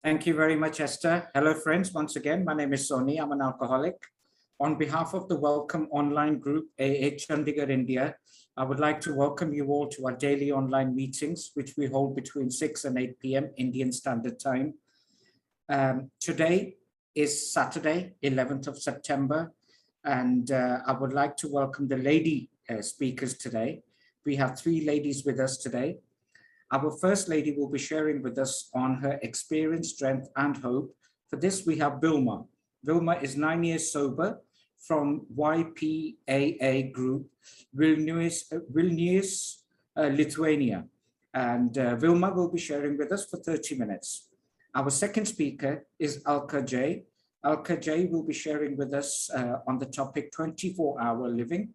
Thank you very much, Esther. Hello, friends. Once again, my name is Soni. I'm an alcoholic. On behalf of the Welcome Online Group, AA Chandigarh, India, I would like to welcome you all to our daily online meetings, which we hold between 6 and 8 p.m. Indian Standard Time. Today is Saturday, 11th of September, and I would like to welcome the lady speakers today. We have 3 ladies with us today. Our first lady will be sharing with us on her experience, strength, and hope. For this, we have Vilma. Vilma is 9 years sober from YPAA Group, Vilnius, Lithuania. And Vilma will be sharing with us for 30 minutes. Our second speaker is Alka J. Alka J will be sharing with us on the topic 24-hour living.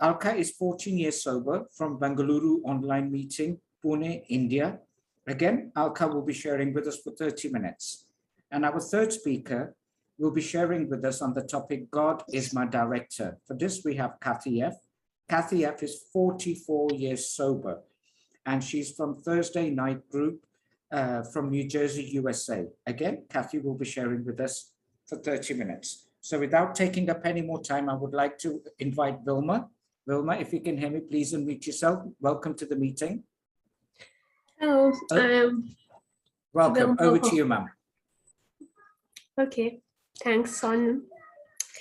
Alka is 14 years sober from Bengaluru online meeting, Pune, India. Again, Alka will be sharing with us for 30 minutes. And our third speaker will be sharing with us on the topic, God is my director. For this, we have Kathy F. Kathy F is 44 years sober, and she's from Thursday Night Group from New Jersey, USA. Again, Kathy will be sharing with us for 30 minutes. So without taking up any more time, I would like to invite Vilma. Vilma, if you can hear me, please unmute yourself. Welcome to the meeting. Hello. Welcome. Vilma. Over to you, ma'am. Okay, thanks, Son.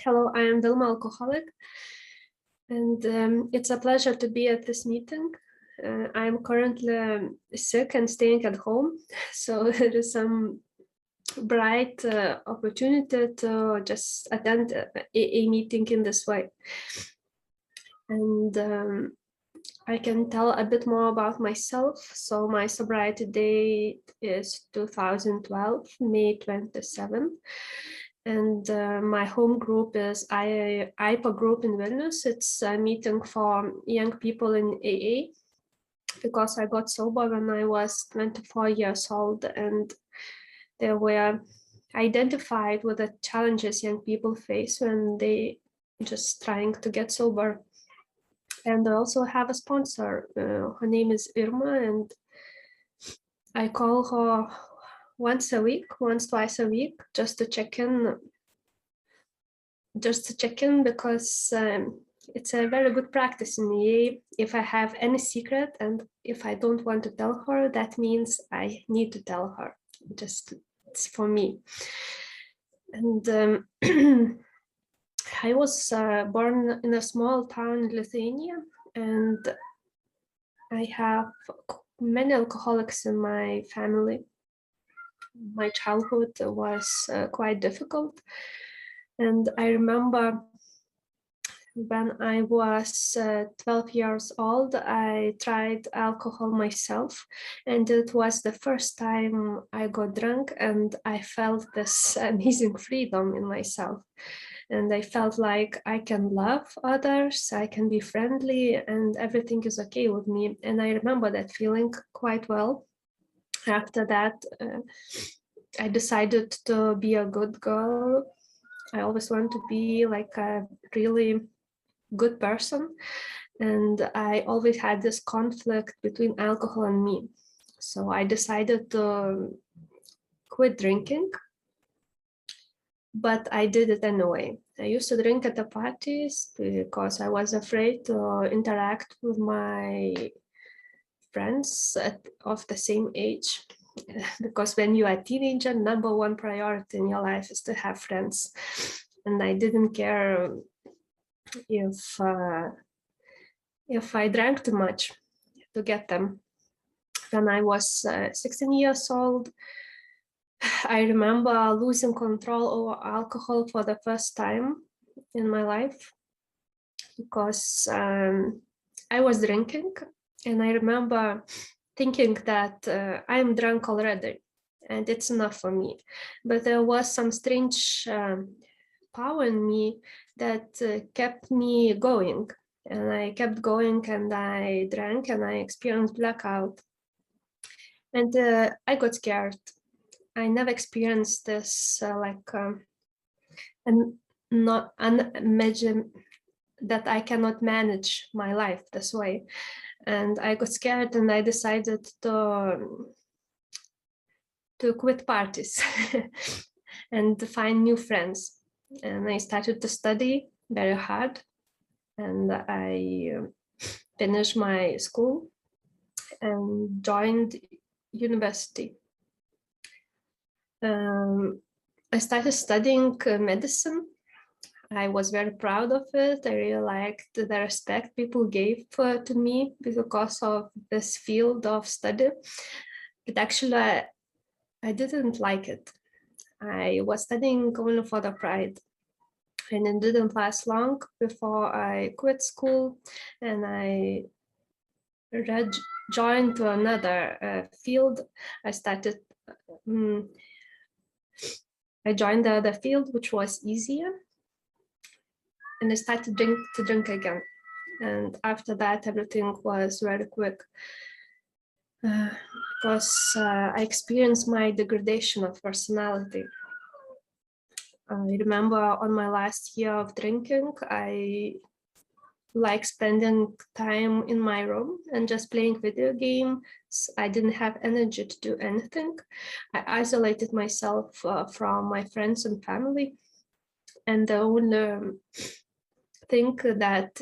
Hello, I am Vilma, alcoholic, and it's a pleasure to be at this meeting. I'm currently sick and staying at home, so there is some bright opportunity to just attend a meeting in this way. And I can tell a bit more about myself. So my sobriety date is 2012, May 27. And my home group is IPA group in Vilnius. It's a meeting for young people in AA, because I got sober when I was 24 years old, and they were identified with the challenges young people face when they just trying to get sober. And I also have a sponsor. Her name is Irma, and I call her once, twice a week, just to check in. Because it's a very good practice in EA. If I have any secret and if I don't want to tell her, that means I need to tell her. It's for me. And I was born in a small town in Lithuania, and I have many alcoholics in my family. My childhood was quite difficult, and I remember when I was 12 years old, I tried alcohol myself, and it was the first time I got drunk, and I felt this amazing freedom in myself. And I felt like I can love others, I can be friendly, and everything is okay with me. And I remember that feeling quite well. After that, I decided to be a good girl. I always want to be like a really good person, and I always had this conflict between alcohol and me. So I decided to quit drinking, but I did it anyway. I used to drink at the parties because I was afraid to interact with my friends of the same age, because when you are a teenager, number one priority in your life is to have friends, and I didn't care if I drank too much to get them. When I was 16 years old, I remember losing control over alcohol for the first time in my life, because I was drinking, and I remember thinking that I'm drunk already and it's enough for me. But there was some strange power in me that kept me going, and I kept going, and I drank, and I experienced blackout, and I got scared. I never experienced this and not unimagine that I cannot manage my life this way. And I got scared, and I decided to to quit parties and to find new friends. And I started to study very hard, and I finished my school and joined university. I started studying medicine. I was very proud of it. I really liked the respect people gave to me because of this field of study. But actually, I didn't like it. I was studying only for the pride. And it didn't last long before I quit school and I joined to another field. I joined the other field, which was easier, and I started to drink again. And after that, everything was very quick because I experienced my degradation of personality. I remember on my last year of drinking, I like spending time in my room and just playing video games. I didn't have energy to do anything. I isolated myself from my friends and family. And the only thing that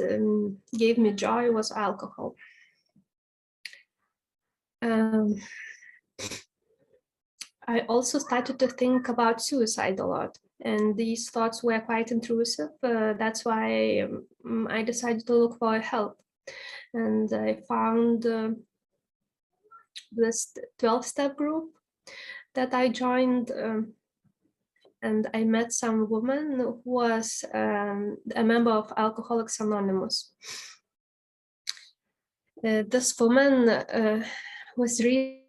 gave me joy was alcohol. I also started to think about suicide a lot. And these thoughts were quite intrusive. That's why I decided to look for help. And I found this 12-step group that I joined. And I met some woman who was a member of Alcoholics Anonymous. This woman was really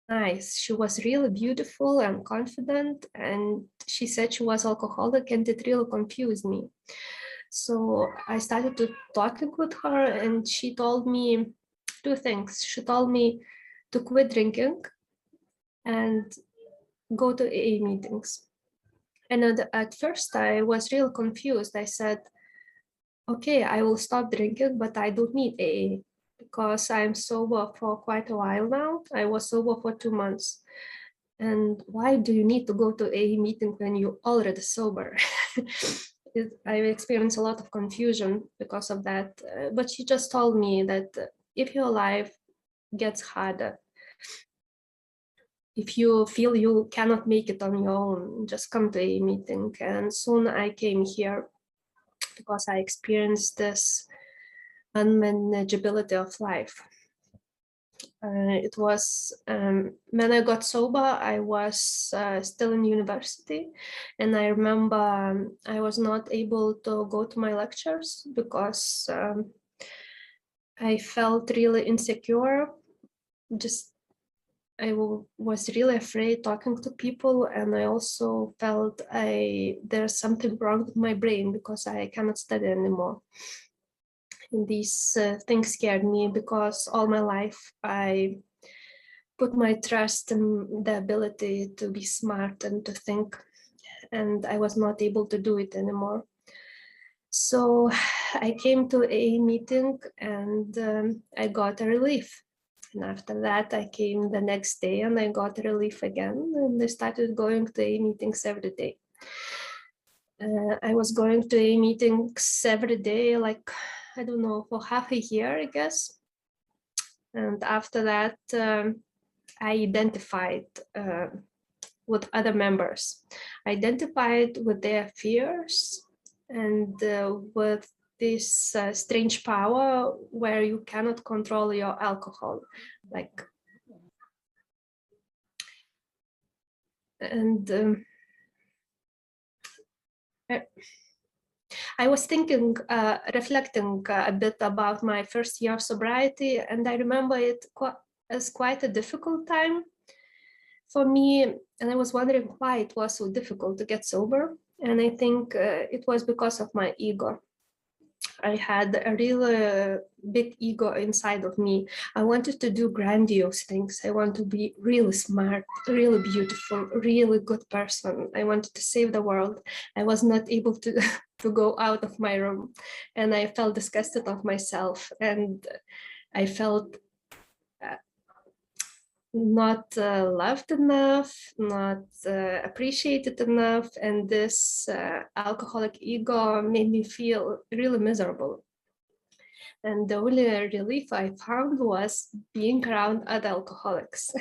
nice. She was really beautiful and confident, and she said she was alcoholic, and it really confused me. So I started to talking with her, and she told me two things. She told me to quit drinking and go to AA meetings. And at first I was real confused. I said, okay, I will stop drinking, but I don't need AA because I'm sober for quite a while now. I was sober for 2 months. And why do you need to go to AA meeting when you're already sober? I experienced a lot of confusion because of that. But she just told me that if your life gets harder, if you feel you cannot make it on your own, just come to a meeting. And soon I came here because I experienced this unmanageability of life. It was when I got sober, I was still in university, and I remember I was not able to go to my lectures because I felt really insecure. I was really afraid talking to people, and I also felt there's something wrong with my brain because I cannot study anymore. And these things scared me because all my life I put my trust in the ability to be smart and to think, and I was not able to do it anymore. So I came to a meeting and I got a relief. And after that, I came the next day and I got relief again, and I started going to A meetings every day. I was going to A meetings every day, like, I don't know, for half a year, I guess. And after that, I identified with other members. I identified with their fears and with this strange power where you cannot control your alcohol, like, and I was thinking, reflecting a bit about my first year of sobriety, and I remember it as quite a difficult time for me, and I was wondering why it was so difficult to get sober, and I think it was because of my ego. I had a really big ego inside of me. I wanted to do grandiose things. I want to be really smart, really beautiful, really good person. I wanted to save the world. I was not able to, to go out of my room, and I felt disgusted of myself, and I felt not loved enough, not appreciated enough, and this alcoholic ego made me feel really miserable. And the only relief I found was being around other alcoholics.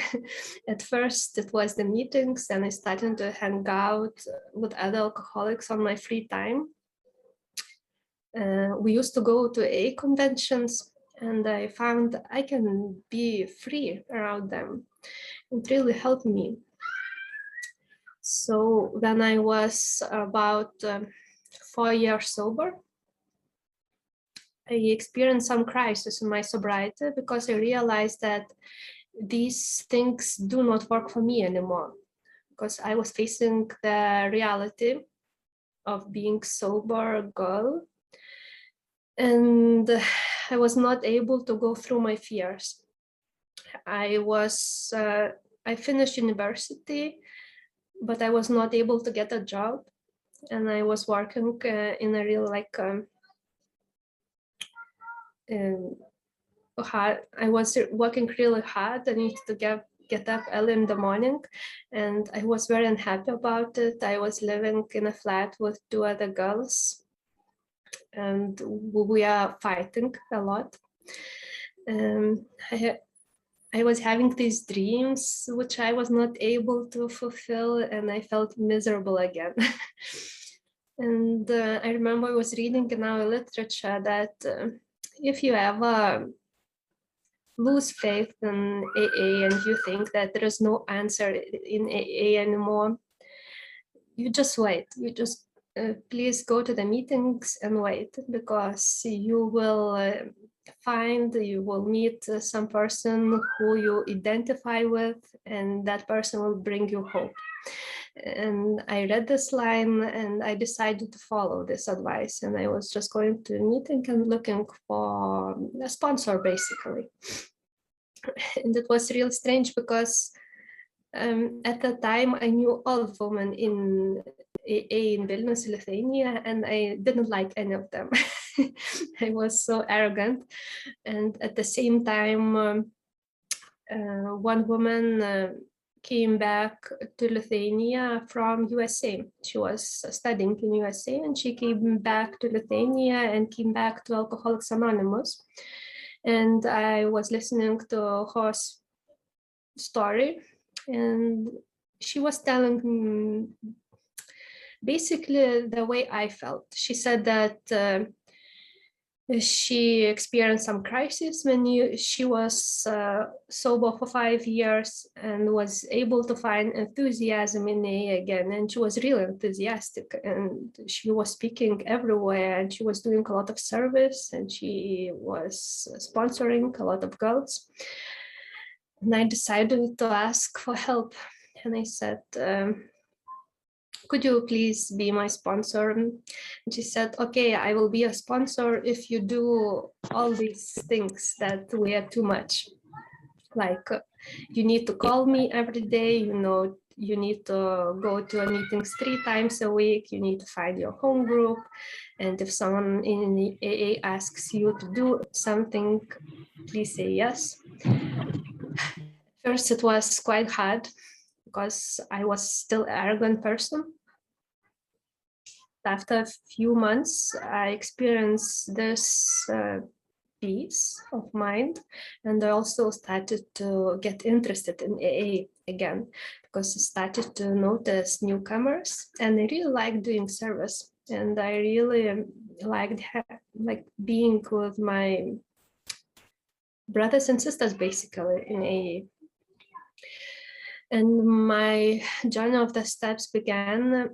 At first, it was the meetings, and I started to hang out with other alcoholics on my free time. We used to go to AA conventions, and I found I can be free around them. It really helped me. So when I was about 4 years sober, I experienced some crisis in my sobriety because I realized that these things do not work for me anymore, because I was facing the reality of being sober girl, and I was not able to go through my fears. I finished university, but I was not able to get a job, and I was working in a real hard. I was working really hard. I needed to get up early in the morning, and I was very unhappy about it. I was living in a flat with 2 other girls, and we are fighting a lot. I was having these dreams which I was not able to fulfill, and I felt miserable again. And I remember I was reading in our literature that if you ever lose faith in AA and you think that there is no answer in AA anymore, you just wait. You just please go to the meetings and wait, because you will you will meet some person who you identify with, and that person will bring you hope. And I read this line and I decided to follow this advice, and I was just going to a meeting and looking for a sponsor, basically. And it was real strange because at the time I knew all the women in AA in Vilnius, Lithuania, and I didn't like any of them. I was so arrogant. And at the same time, one woman came back to Lithuania from USA. She was studying in USA, and she came back to Lithuania and came back to Alcoholics Anonymous. And I was listening to her story, and she was telling basically the way I felt. She said that she experienced some crisis when she was sober for 5 years and was able to find enthusiasm in AA again. And she was really enthusiastic, and she was speaking everywhere, and she was doing a lot of service, and she was sponsoring a lot of girls. And I decided to ask for help. And I said, could you please be my sponsor? And she said, okay, I will be a sponsor if you do all these things that we are too much. Like you need to call me every day, you need to go to meetings 3 times a week, you need to find your home group. And if someone in the AA asks you to do something, please say yes. First, it was quite hard because I was still an arrogant person. After a few months, I experienced this peace of mind, and I also started to get interested in AA again, because I started to notice newcomers, and I really liked doing service, and I really liked being with my brothers and sisters, basically, in AA. And my journey of the steps began.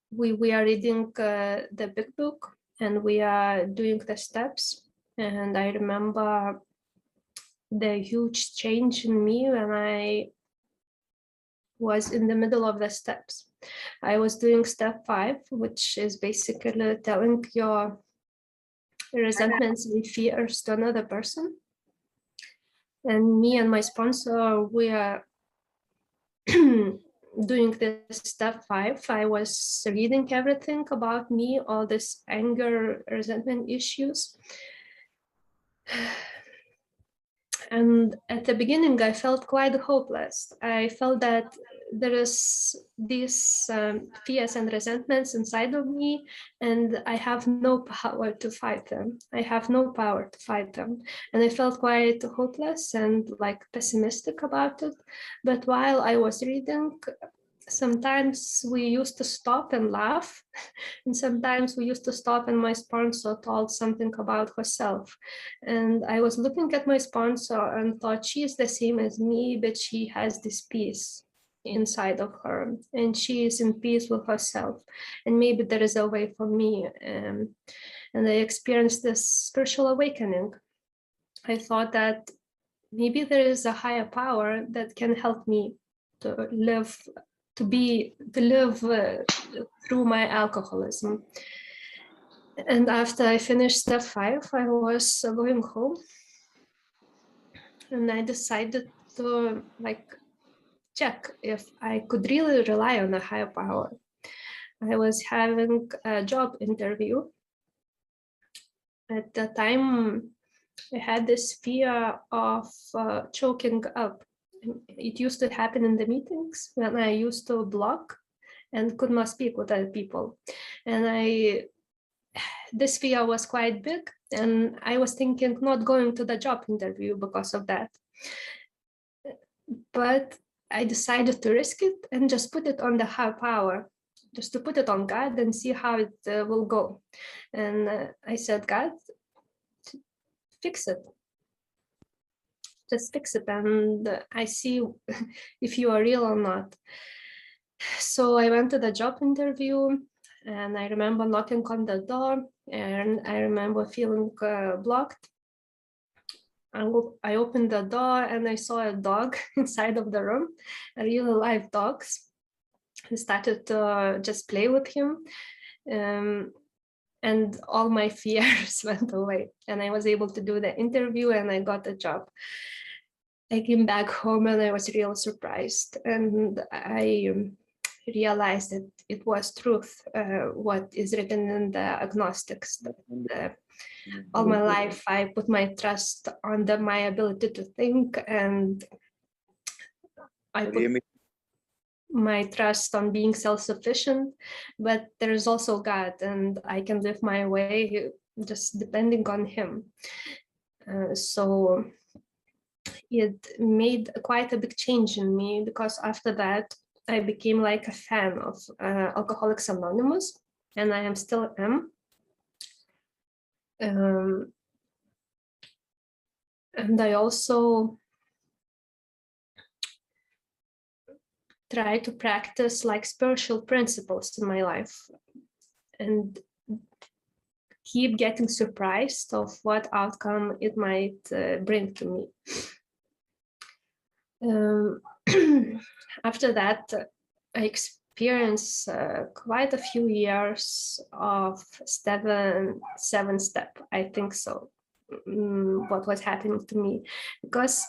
We are reading the big book, and we are doing the steps. And I remember the huge change in me when I was in the middle of the steps. I was doing step 5, which is basically telling your resentments and fears to another person. And me and my sponsor, we are doing this step 5. I was reading everything about me, all this anger, resentment issues. And at the beginning, I felt quite hopeless. I felt that there is these fears and resentments inside of me, and I have no power to fight them. I have no power to fight them. And I felt quite hopeless and like pessimistic about it. But while I was reading, sometimes we used to stop and laugh, and sometimes we used to stop and my sponsor told something about herself. And I was looking at my sponsor and thought, she is the same as me, but she has this peace inside of her, and she is in peace with herself, and maybe there is a way for me. And I experienced this spiritual awakening. I thought that maybe there is a higher power that can help me to live through my alcoholism. And after I finished step 5, I was going home, and I decided to check if I could really rely on a higher power. I was having a job interview. At the time, I had this fear of choking up. It used to happen in the meetings when I used to block and could not speak with other people. And this fear was quite big, and I was thinking not going to the job interview because of that. But I decided to risk it and just put it on the higher power, just to put it on God and see how it will go. And I said, God, fix it. Just fix it, and I see if you are real or not. So I went to the job interview, and I remember knocking on the door, and I remember feeling blocked. I opened the door and I saw a dog inside of the room, a real live dog. I started to just play with him, and all my fears went away, and I was able to do the interview and I got the job. I came back home and I was real surprised, and I realized that it was truth, what is written in the agnostics. All my life, I put my trust on my ability to think, and I put my trust on being self-sufficient, but there is also God, and I can live my way just depending on Him. So it made quite a big change in me, because after that, I became like a fan of Alcoholics Anonymous, and I still am. And I also try to practice like spiritual principles in my life, and keep getting surprised of what outcome it might bring to me. After that, I experienced quite a few years of seven step, I think so, what was happening to me, because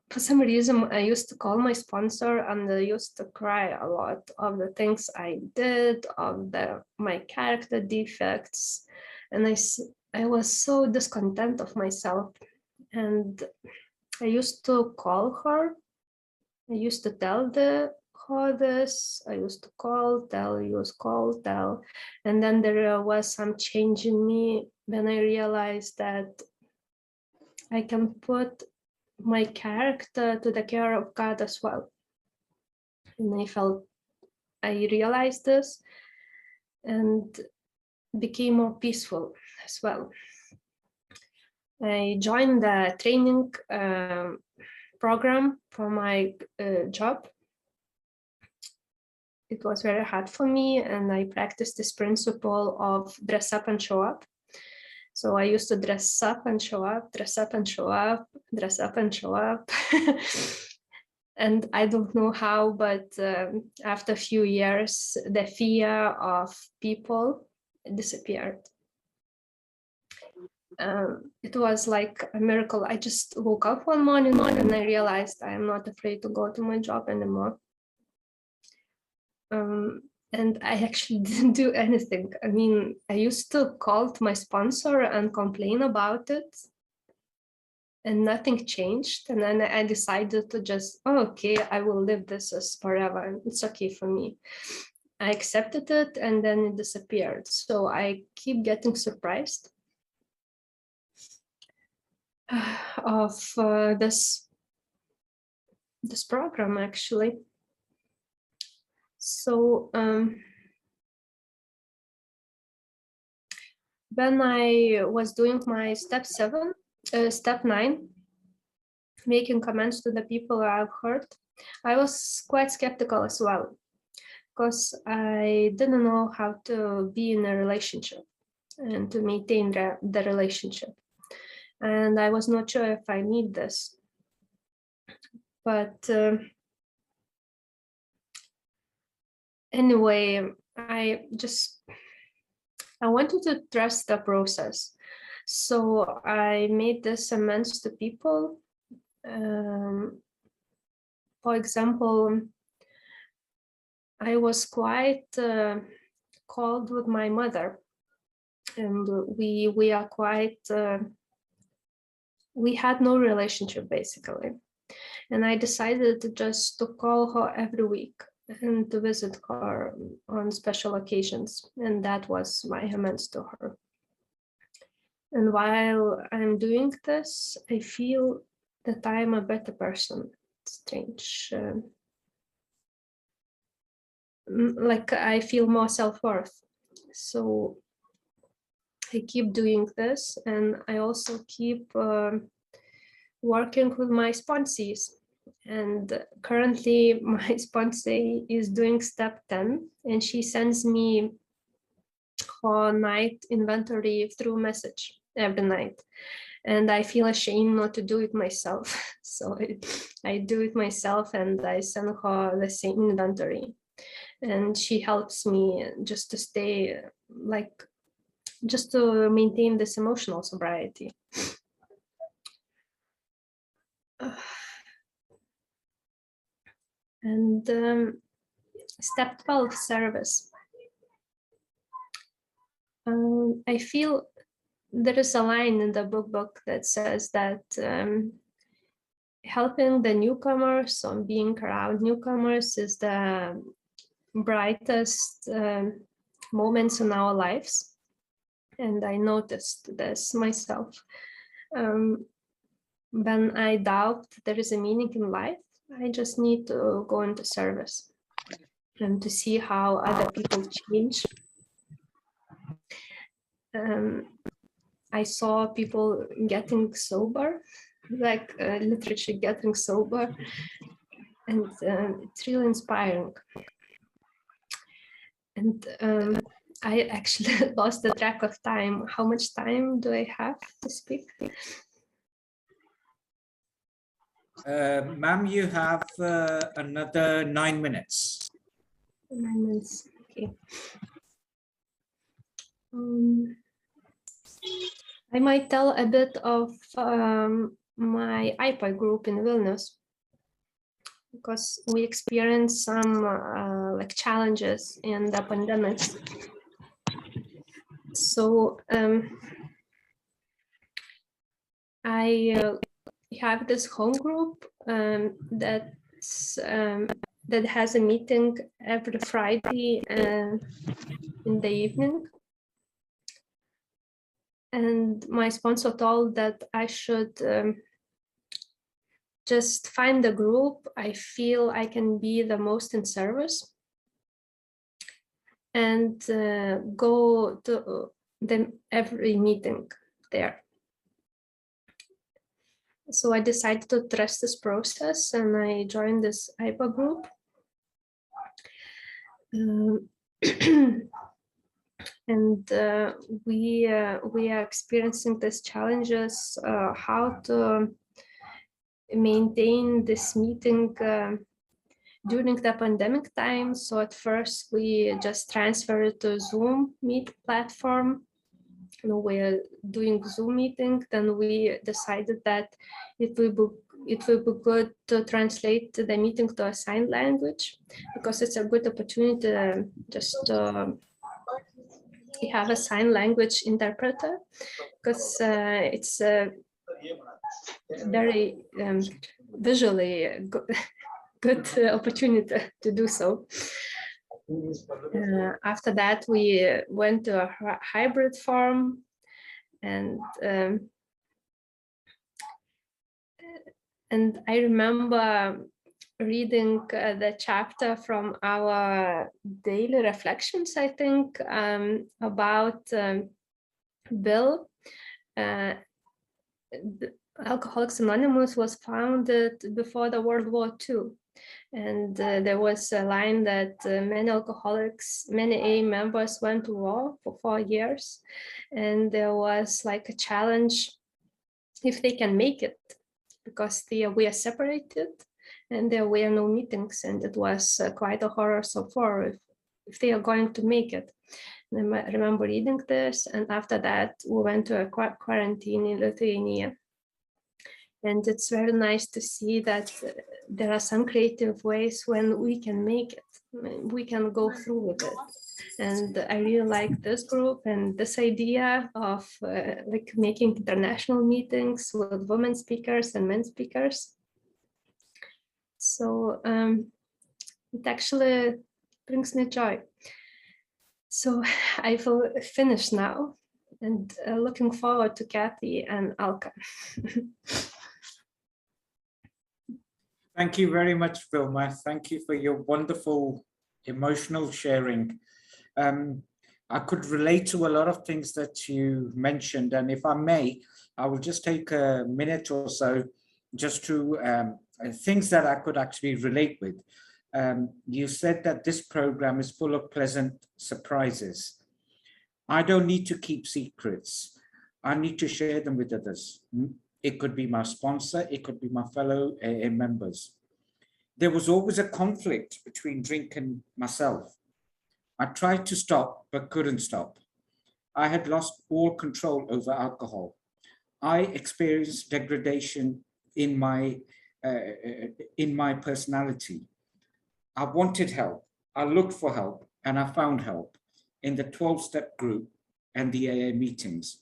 for some reason I used to call my sponsor and I used to cry a lot of the things I did, of my character defects, and I was so discontent of myself, and I used to call her. I used to tell her this. I used to call, tell, use, call, tell. And then there was some change in me when I realized that I can put my character to the care of God as well. And I realized this and became more peaceful as well. I joined the training program for my job. It was very hard for me, and I practiced this principle of dress up and show up. So I used to dress up and show up, dress up and show up, dress up and show up. And I don't know how, but after a few years, the fear of people disappeared. It was like a miracle. I just woke up one morning and I realized I am not afraid to go to my job anymore. And I actually didn't do anything. I mean, I used to call to my sponsor and complain about it. and nothing changed. And then I decided to just, oh, okay, I will live this as forever. It's okay for me. I accepted it, and then it disappeared. So I keep getting surprised of this program, actually. So when I was doing my step 9, making comments to the people I've heard, I was quite skeptical as well, because I didn't know how to be in a relationship and to maintain the relationship. And I was not sure if I need this. But anyway, I wanted to trust the process. So I made this amends to people. For example, I was quite cold with my mother, and we are quite, we had no relationship basically. And I decided just to call her every week and to visit her on special occasions. And that was my amends to her. And while I'm doing this, I feel that I'm a better person. Strange. Like I feel more self-worth. So I keep doing this, and I also keep working with my sponsees. And currently my sponsee is doing step 10, and she sends me her night inventory through message every night. And I feel ashamed not to do it myself. So I do it myself, and I send her the same inventory. And she helps me just to stay, like, just to maintain this emotional sobriety. And step 12, service. I feel there is a line in the book that says that helping the newcomers or being around newcomers is the brightest moments in our lives. And I noticed this myself. When I doubt there is a meaning in life, I just need to go into service and to see how other people change. I saw people getting sober, like literally getting sober, and it's really inspiring. And I actually lost the track of time. How much time do I have to speak? Ma'am, you have another 9 minutes. 9 minutes, okay. I might tell a bit of my IPA group in Vilnius, because we experienced some like challenges in the pandemic. So I have this home group that has a meeting every Friday in the evening. And my sponsor told that I should just find the group I feel I can be the most in service, and go to every meeting there. So I decided to trust this process, and I joined this IPA group. And we are experiencing these challenges, how to maintain this meeting during the pandemic time. So at first we just transferred to Zoom Meet platform. We're doing Zoom meeting. Then we decided that it will be good to translate the meeting to a sign language, because it's a good opportunity just have a sign language interpreter, because it's very visually good opportunity to do so. After that, we went to a hybrid form, and I remember reading the chapter from our daily reflections, I think, about Bill. Alcoholics Anonymous was founded before the World War II. And there was a line that many AA members went to war for 4 years. And there was like a challenge if they can make it, because we are separated and there were no meetings. And it was quite a horror so far if they are going to make it. And I remember reading this. And after that, we went to a quarantine in Lithuania. And it's very nice to see that there are some creative ways when we can make it, we can go through with it. And I really like this group and this idea of like making international meetings with women speakers and men speakers. So it actually brings me joy. So I will finish now, and looking forward to Kathy and Alka. Thank you very much, Vilma. Thank you for your wonderful emotional sharing. I could relate to a lot of things that you mentioned, and if I may, I will just take a minute or so just to things that I could actually relate with. You said that this program is full of pleasant surprises. I don't need to keep secrets. I need to share them with others. It could be my sponsor, it could be my fellow AA members. There was always a conflict between drink and myself. I tried to stop, but couldn't stop. I had lost all control over alcohol. I experienced degradation in my personality. I wanted help. I looked for help, and I found help in the 12-step group and the AA meetings.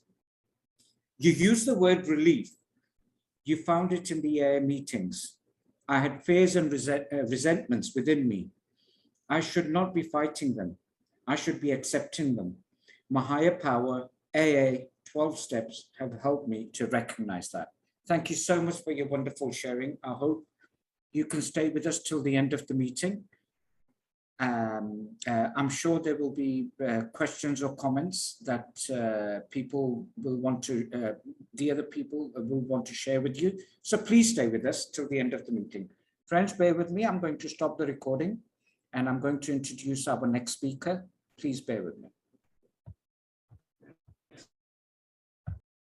You used the word relief. You found it in the AA meetings. I had fears and resentments within me. I should not be fighting them. I should be accepting them. My higher power, AA, 12 steps have helped me to recognize that. Thank you so much for your wonderful sharing. I hope you can stay with us till the end of the meeting. I'm sure there will be questions or comments that people will want to, the other people will want to share with you. So please stay with us till the end of the meeting. Friends, bear with me. I'm going to stop the recording and I'm going to introduce our next speaker. Please bear with me.